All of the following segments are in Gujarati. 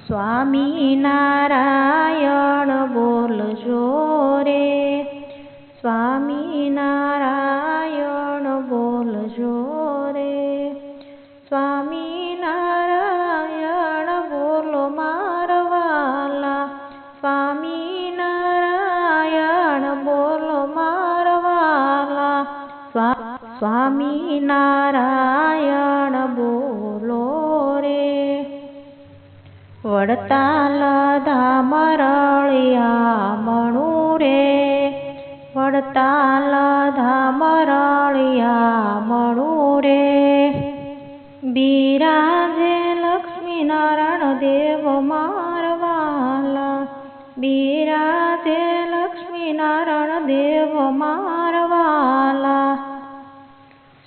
સ્વામિનારાયણ બોલજો રે, સ્વામિનારાયણ બોલજો રે, સ્વામિનારાયણ બોલો મારા વાલા, સ્વામિનારાયણ બોલો મારા વાલા, સ્વામિનારાયણ બોલો રે. વડતાલ ધામ રળિયા મણું રે, વડતાલ ધામ રળિયા મણું રે, બિરાજે લક્ષ્મીનારાયણ દેવ મારા વાલા, બિરાજે લક્ષ્મીનારાયણ દેવ મારા વાલા.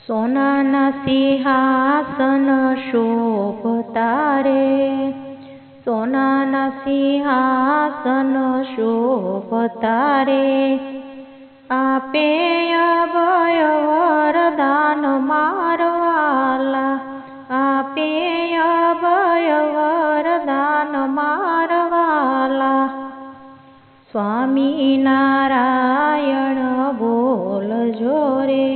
સોનાના સિંહાસન શોભતા રે, સોનાના સિંહાસન શોભતા રે, આપે અભય વરદાન મારા વાલા, આપે અભય વરદાન મારા વાલા. સ્વામિનારાયણ બોલજો રે,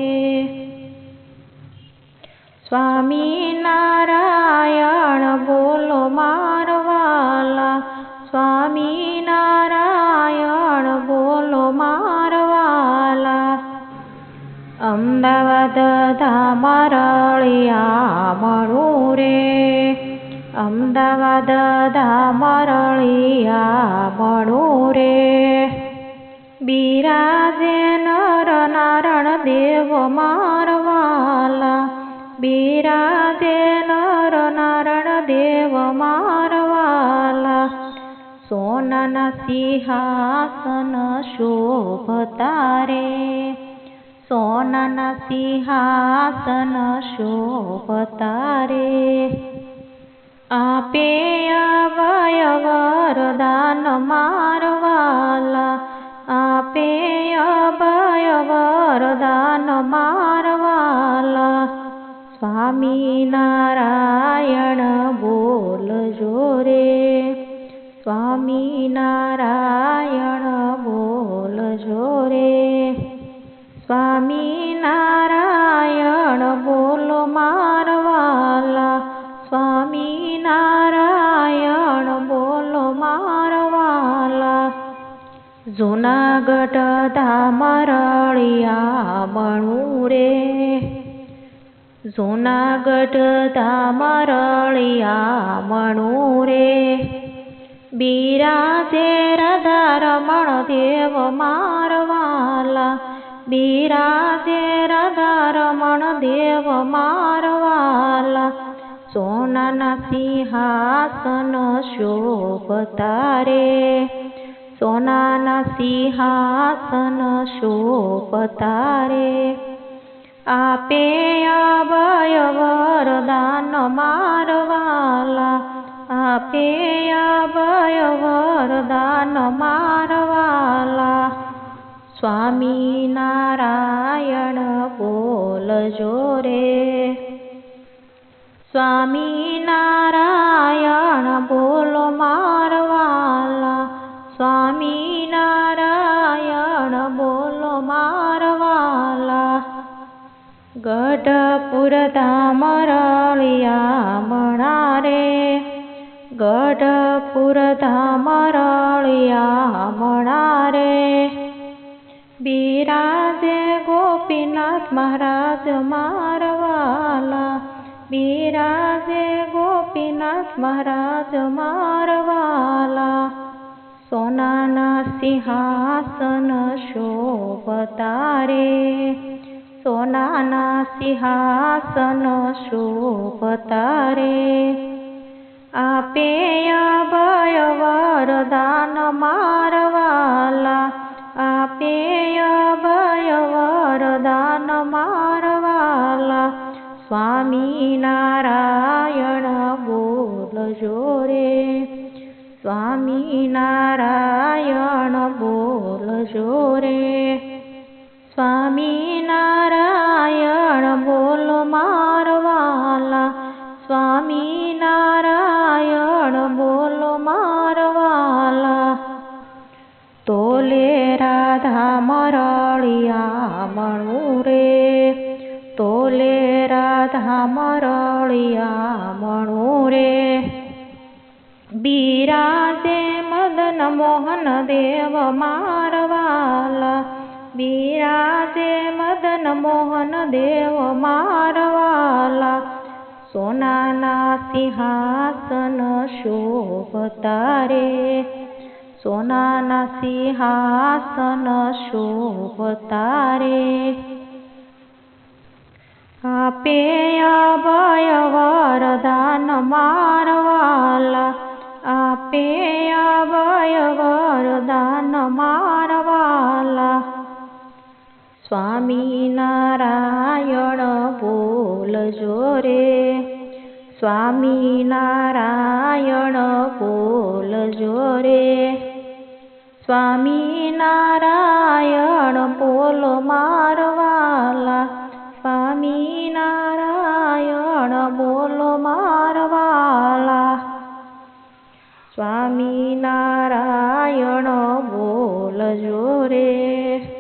સ્વામિનારાયણ બોલો મારા વાલા, સ્વામિનારાયણ બોલો મારા વાલા. અમદાવાદ ધામ રળિયા મણું રે, અમદાવાદ ધામ રળિયા મણું રે, બિરાજે નર નારાયણ દેવ મારા વાલા, બિરાજે નર નારાયણ દેવ મારા વાલા. સોનાના સિંહાસન શોભતા રે, સોનાના સિંહાસન શોભતા રે, આપે અભય વરદાન મારા વાલા, આપે અભય વરદાન મારા વાલા. સ્વામિનારાયણ બોલજો રે, સ્વામિનારાયણ બોલજો રે, સ્વામિનારાયણ બોલો મારા વાલા, સ્વામિનારાયણ બોલો મારા વાલા. જૂનાગઢ ધામ રળિયા મણું રે, જૂનાગઢ ધામ રળિયા મણું રે, બિરાજે રાધા રમણ દેવ મારા વાલા, બિરાજે રાધા રમણ દેવ મારા વાલા. સોનાના સિંહાસન શોભતા રે, સોનાના સિંહાસન શોભતા રે, આપે અભય વરદાન મારા વાલા, આપે અભય વરદાન મારા વાલા. સ્વામિનારાયણ બોલજો રે, સ્વામિનારાયણ બોલો મારા વાલા, સ્વામિનારાયણ બોલો મારા વાલા. ગઢપુર ધામ રળિયા મણા રે, ગઢપુર ધામ રળિયા મણા રે, બિરાજે ગોપીનાથ મહારાજ મારા વાલા, બિરાજે ગોપીનાથ મહારાજ મારા વાલા. સોનાના સિંહાસન શોભતા રે, સોનાના સિંહાસન શોભતા રે, આપે અભય વરદાન મારા વાલા, આપે અભય વરદાન મારા વાલા. સ્વામિનારાયણ બોલજો રે, સ્વામિનારાયણ બોલજો રે, સ્વામિનારાયણ બોલો મારા વાલા, સ્વામિનારાયણ બોલો રાધા મરળિયામણું રે, તોલે રાધા મરળિયામણું રે. બિરાજે મદન મોહન દેવ મારવાલા, બિરાજે મદન મોહન દેવ મારવાલા. સોનાના સિંહાસન શોભતા રે, સોનાના સિંહાસન શોભતા રે. આપે અભય વરદાન મારવાલા, આપે અભય વરદાન મારવાલા. સ્વામિનારાયણ બોલજો રે, સ્વામિનારાયણ બોલજો રે. સ્વામિનારાયણ બોલો મારવાલા, સ્વામિનારાયણ બોલો મારવાલા. સ્વામિનારાયણ બોલજો રે.